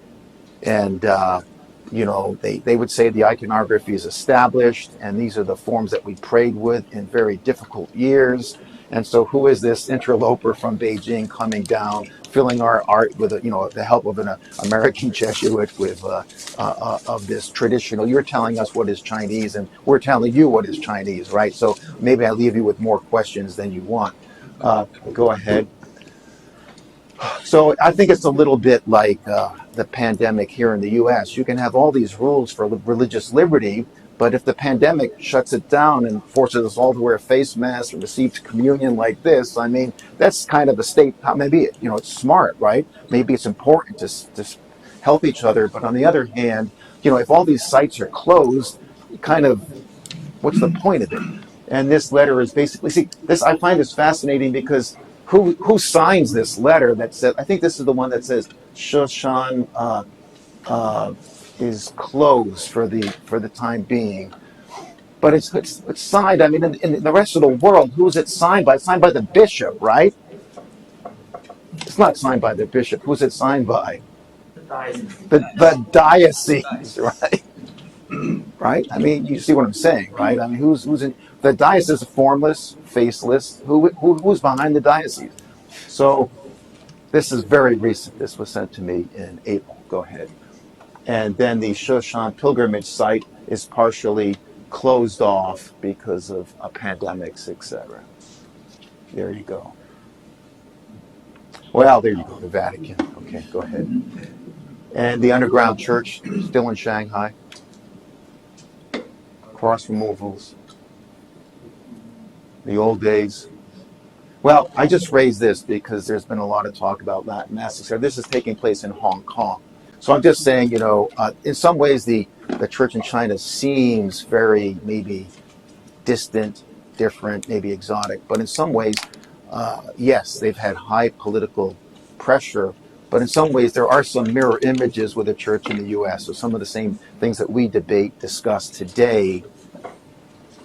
And, they would say the iconography is established, and these are the forms that we prayed with in very difficult years. And so who is this interloper from Beijing coming down, filling our art with, the help of an American Jesuit with of this traditional, you're telling us what is Chinese, and we're telling you what is Chinese, right? So maybe I leave you with more questions than you want. Go ahead. So I think it's a little bit like the pandemic here in the U.S. You can have all these rules for religious liberty, but if the pandemic shuts it down and forces us all to wear face masks and receive communion like this, that's kind of a state. Maybe it's smart, right? Maybe it's important to help each other. But on the other hand, if all these sites are closed, what's the point of it? And this letter is basically, I find this fascinating because who signs this letter that says, I think this is the one that says Shoshan is closed for the time being. But it's signed. I mean, in the rest of the world, who's it signed by? It's signed by the bishop, right? It's not signed by the bishop. Who's it signed by? The diocese, right? Right? I mean, you see what I'm saying, right? I mean, who's in the diocese? Is formless, faceless. Who's behind the diocese? So this is very recent. This was sent to me in April. Go ahead. And then the Shoshan pilgrimage site is partially closed off because of pandemics, etc. There you go. Well, there you go, the Vatican. Okay, go ahead. And the underground church, still in Shanghai. Cross removals. The old days. Well, I just raised this because there's been a lot of talk about Latin Mass. This is taking place in Hong Kong. So I'm just saying, in some ways the church in China seems very maybe distant, different, maybe exotic. But in some ways, yes, they've had high political pressure. But in some ways, there are some mirror images with the church in the U.S. So some of the same things that we discuss today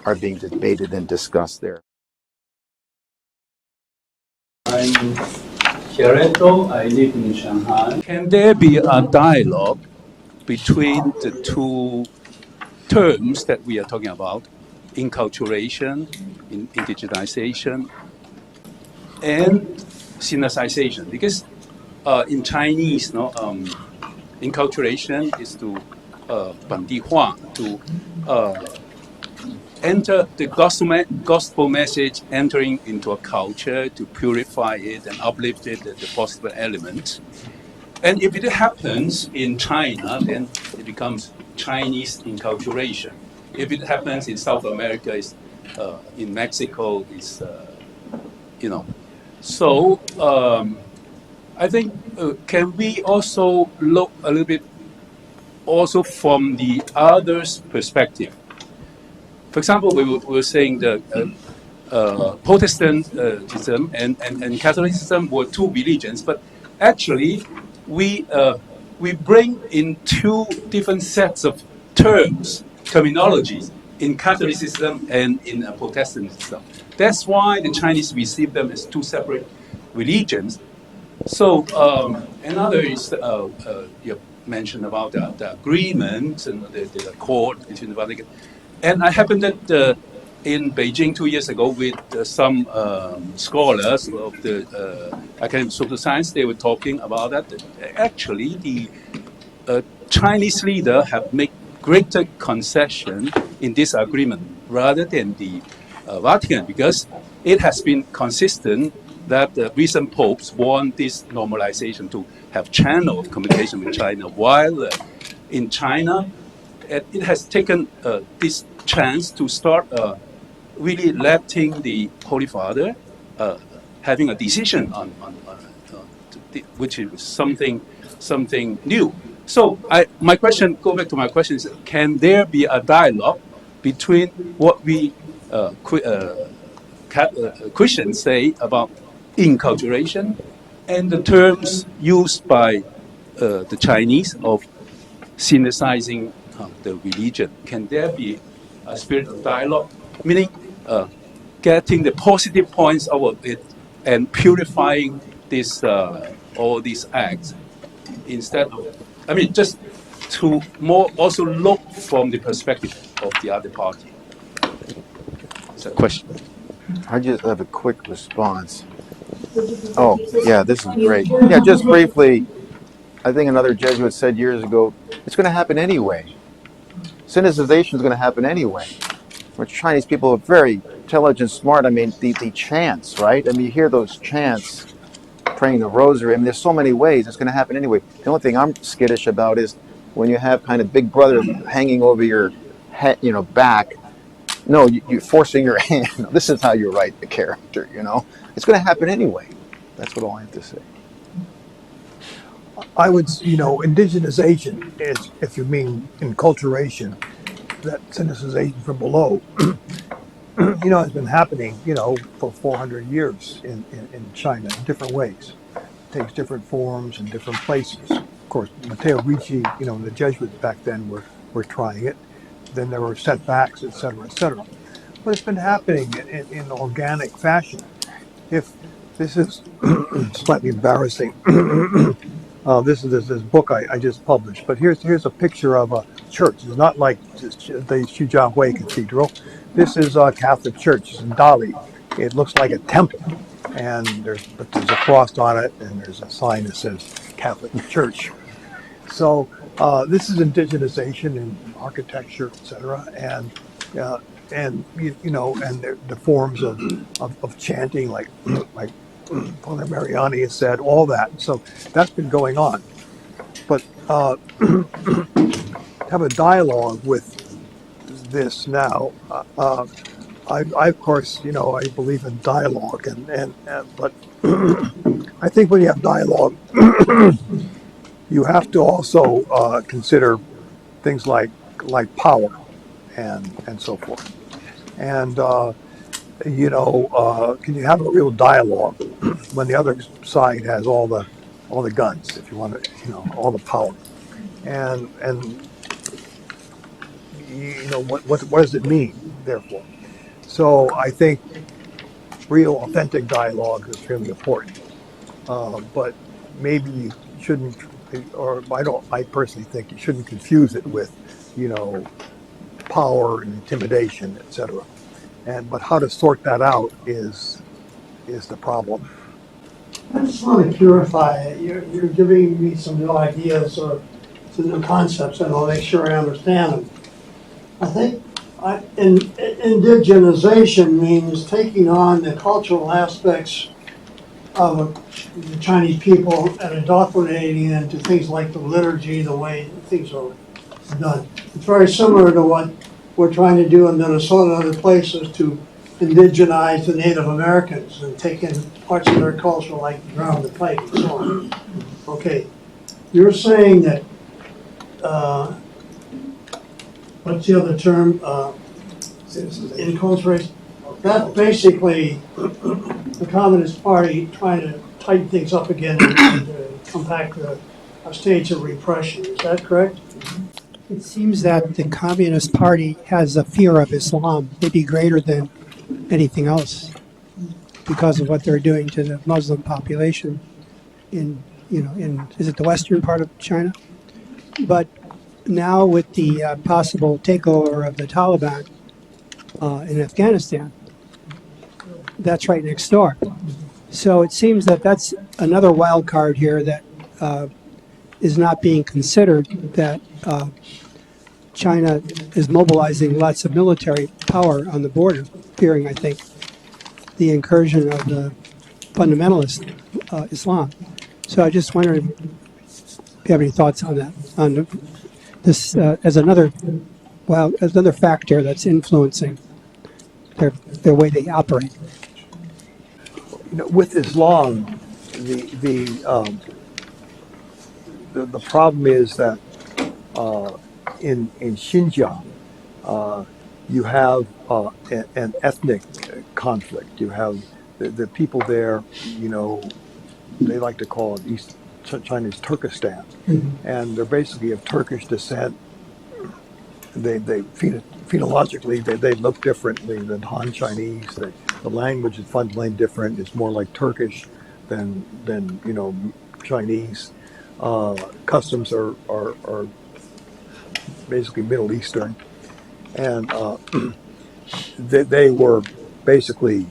are being debated and discussed there. I'm Chiaretto. I live in Shanghai. Can there be a dialogue between the two terms that we are talking about, enculturation, indigenization, and Sinicization? Because in Chinese, enculturation is to 本地化, to enter the gospel message, entering into a culture to purify it and uplift it, the positive element. And if it happens in China, then it becomes Chinese enculturation. If it happens in South America, it's, in Mexico, it's, So I think, can we also look a little bit also from the other's perspective? For example, we were saying the Protestantism and Catholicism were two religions, but actually we bring in two different sets of terms, terminologies in Catholicism and in Protestantism. That's why the Chinese receive them as two separate religions. So another is you mentioned about the agreement and the accord between the Vatican. And I happened that in Beijing 2 years ago with some scholars of the Academy of Social Science, they were talking about that. Actually, the Chinese leader have made greater concession in this agreement rather than the Vatican, because it has been consistent that the recent popes want this normalization to have channel of communication with China, while in China, it has taken this chance to start really letting the Holy Father having a decision on which is something new. So my question, go back to my question, is can there be a dialogue between what we Christians say about enculturation and the terms used by the Chinese of Sinicizing the religion? Can there be a spirit of dialogue, meaning getting the positive points out of it and purifying this all these acts, instead of, just to more also look from the perspective of the other party? It's a question. I just have a quick response. Oh, yeah, this is great. Yeah, just briefly, I think another Jesuit said years ago, it's going to happen anyway. Sinicization is going to happen anyway. Which Chinese people are very intelligent, smart. The chants, right? You hear those chants, praying the rosary. there's so many ways it's going to happen anyway. The only thing I'm skittish about is when you have kind of Big Brother hanging over your head, back. No, you're forcing your hand. This is how you write the character, It's going to happen anyway. That's what all I have to say. I would, indigenization is, if you mean enculturation, that sinicization from below, has been happening, for 400 years in China in different ways. takes different forms in different places. Of course, Matteo Ricci, the Jesuits back then were trying it. Then there were setbacks, et cetera, et cetera. But it's been happening in organic fashion. If this is slightly embarrassing, this is this book I just published. But here's a picture of a church. It's not like the Shijiahui Cathedral. This is a Catholic church. It's in Dali. It looks like a temple, and there's a cross on it, and there's a sign that says Catholic Church. So this is indigenization in architecture, etc., and the forms of chanting, like Father Mariani has said, all that. So that's been going on. But have a dialogue with this now. I of course, I believe in dialogue, but I think when you have dialogue, you have to also consider things like power and so forth. And can you have a real dialogue when the other side has all the guns, if you want to, all the power, and what does it mean, therefore? So I think real, authentic dialogue is really important. But maybe you shouldn't, or I personally think you shouldn't confuse it with, power and intimidation, etc. But how to sort that out is the problem. I just want to purify it. You're giving me some new ideas or some new concepts, and I'll make sure I understand them. I think indigenization means taking on the cultural aspects of the Chinese people and indoctrinating them to things like the liturgy, the way things are done. It's very similar to what we're trying to do in Minnesota and other places to indigenize the Native Americans and take in parts of their culture like the drum, the pipe, and so on. Okay, you're saying that, what's the other term? Enculturation. That's basically the Communist Party trying to tighten things up again and come back to a stage of repression. Is that correct? It seems that the Communist Party has a fear of Islam, maybe greater than anything else, because of what they're doing to the Muslim population in is it the western part of China? But now with the possible takeover of the Taliban in Afghanistan, that's right next door. So it seems that that's another wild card here that is not being considered, that China is mobilizing lots of military power on the border, fearing, I think, the incursion of the fundamentalist Islam. So I just wondered if you have any thoughts on that, on this as another factor that's influencing their way they operate. With Islam, the problem is that in Xinjiang, you have an ethnic conflict. You have the people there, they like to call it East China's Turkestan, and they're basically of Turkish descent. They phenologically they look differently than Han Chinese. The language is fundamentally different. It's more like Turkish than Chinese. Customs are basically Middle Eastern, and they were basically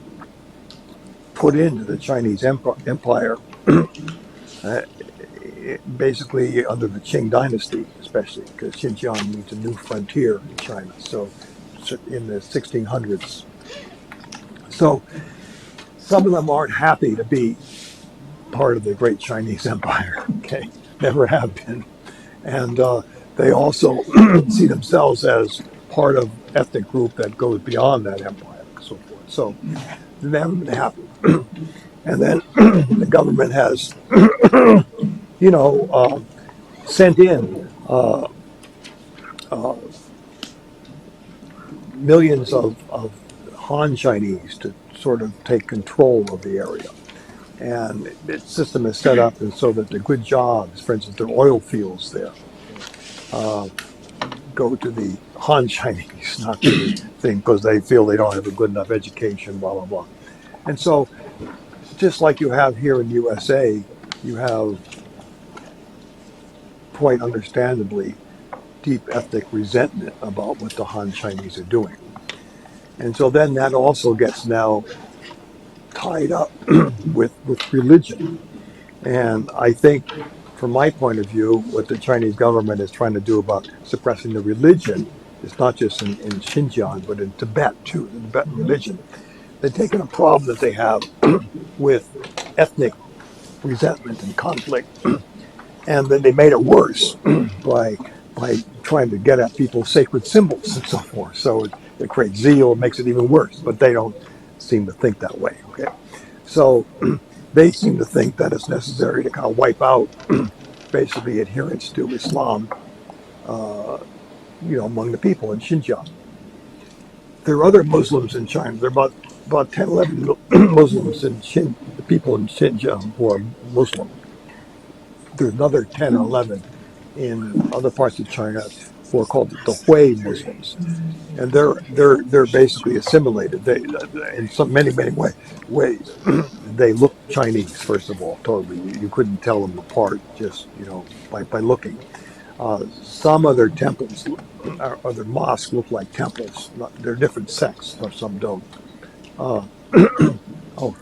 put into the Chinese empire, basically under the Qing dynasty, especially because Xinjiang means a new frontier in China. So in the 1600s. So some of them aren't happy to be part of the great Chinese empire. Okay, never have been, and they also see themselves as part of ethnic group that goes beyond that empire and so forth. So never been happy. And then the government has, sent in millions of Han Chinese to sort of take control of the area. And its system is set up and so that the good jobs, for instance, the oil fields there, go to the Han Chinese, not to the thing, because they feel they don't have a good enough education, blah, blah, blah. And so, just like you have here in the USA, you have quite understandably deep ethnic resentment about what the Han Chinese are doing. And so then that also gets now tied up with religion. And I think, from my point of view, what the Chinese government is trying to do about suppressing the religion is not just in Xinjiang, but in Tibet too, the Tibetan religion. They've taken a problem that they have with ethnic resentment and conflict, and then they made it worse by trying to get at people's sacred symbols and so forth. So it creates zeal, it makes it even worse, but they don't seem to think that way. Okay, so they seem to think that it's necessary to kind of wipe out basically adherence to Islam, among the people in Xinjiang. There are other Muslims in China. There are about 10, 11 Muslims the people in Xinjiang who are Muslim. There's another 10 or 11 in other parts of China who are called the Hui Muslims, and they're basically assimilated. They, in many ways, they look Chinese. First of all, totally, you couldn't tell them apart just by looking. Some of their temples, or their mosques, look like temples. They're different sects, or some don't. Oh,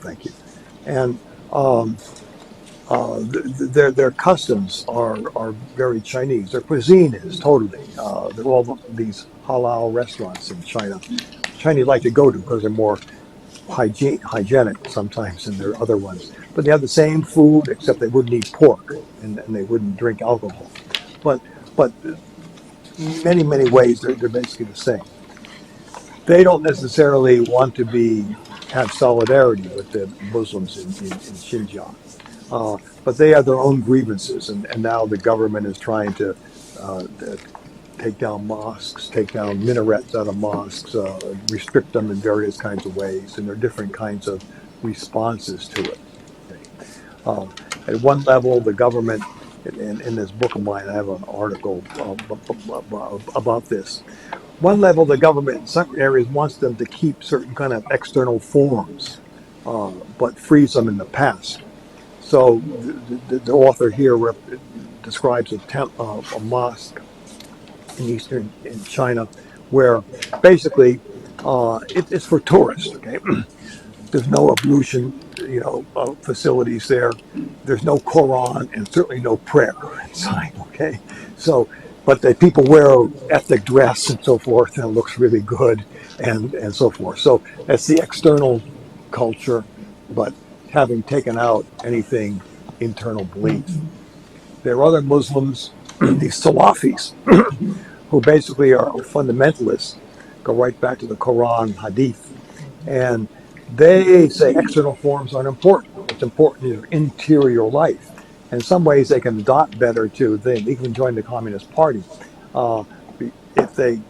thank you. And their customs are very Chinese. Their cuisine is totally. There are all these halal restaurants in China. Chinese like to go to because they're more hygienic sometimes than their other ones. But they have the same food, except they wouldn't eat pork and they wouldn't drink alcohol. But many ways they're basically the same. They don't necessarily want to have solidarity with the Muslims in Xinjiang. But they have their own grievances, and now the government is trying to take down mosques, take down minarets out of mosques, restrict them in various kinds of ways, and there are different kinds of responses to it. At one level, the government, in this book of mine, I have an article about this. One level, the government in some areas wants them to keep certain kind of external forms, but freeze them in the past. So the author here describes a mosque in China, where basically it's for tourists. Okay, there's no ablution, facilities there. There's no Quran and certainly no prayer inside. Okay, so but the people wear ethnic dress and so forth, and it looks really good and so forth. So that's the external culture, but having taken out anything internal belief. There are other Muslims, these Salafis, who basically are fundamentalists, go right back to the Quran, Hadith, and they say external forms aren't important. What's important is your interior life. In some ways, they can adopt better too. They even join the Communist Party if they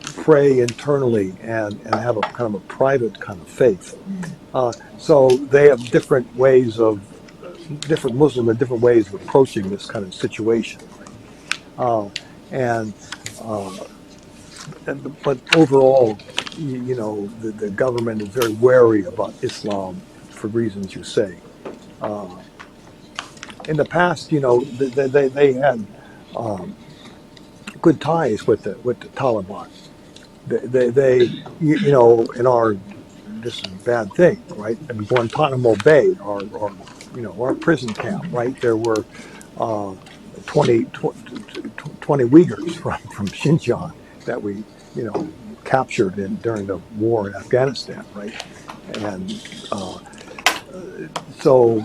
pray internally and have a kind of a private kind of faith. So they have different Muslims have different ways of approaching this kind of situation. But overall, the government is very wary about Islam for reasons you say. In the past, they had good ties with the Taliban. They in our, this is a bad thing, right? I mean, Guantanamo Bay, our prison camp, right? There were 20 Uyghurs from Xinjiang that we, captured during the war in Afghanistan, right? And so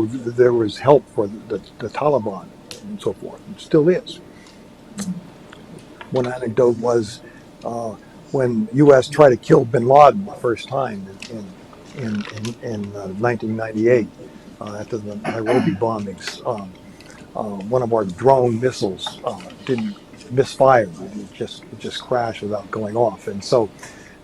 there was help for the Taliban and so forth, and still is. One anecdote was when U.S. tried to kill bin Laden the first time in 1998 after the Nairobi bombings. One of our drone missiles didn't misfire. It just crashed without going off, and so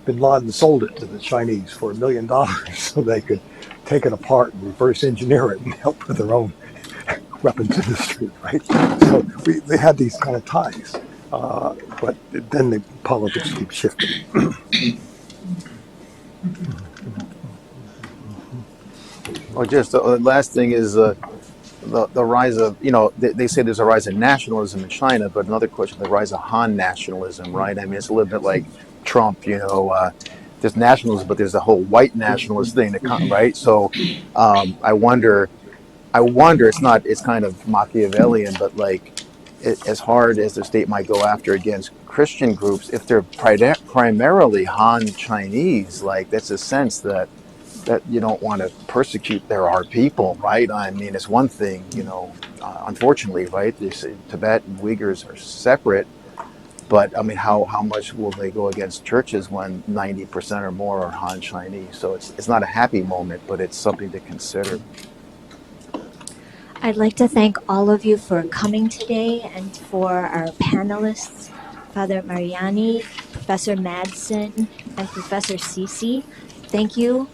Bin Laden sold it to the Chinese for $1 million so they could take it apart and reverse engineer it and help with their own weapons industry, right? So they had these kind of ties, but then the politics keep shifting. Or just the last thing is the rise of, they say there's a rise of nationalism in China, but another question, the rise of Han nationalism, right? I mean, it's a little bit like Trump, there's nationalism, but there's the whole white nationalist thing that comes, right? So I wonder, it's kind of Machiavellian, but like, as hard as the state might go after against Christian groups, if they're primarily Han Chinese, like that's a sense that you don't want to persecute our people, right? I mean, it's one thing, unfortunately, right? They say Tibet and Uyghurs are separate, but I mean, how much will they go against churches when 90% or more are Han Chinese? So it's not a happy moment, but it's something to consider. I'd like to thank all of you for coming today and for our panelists, Father Mariani, Professor Madsen, and Professor Sisi. Thank you.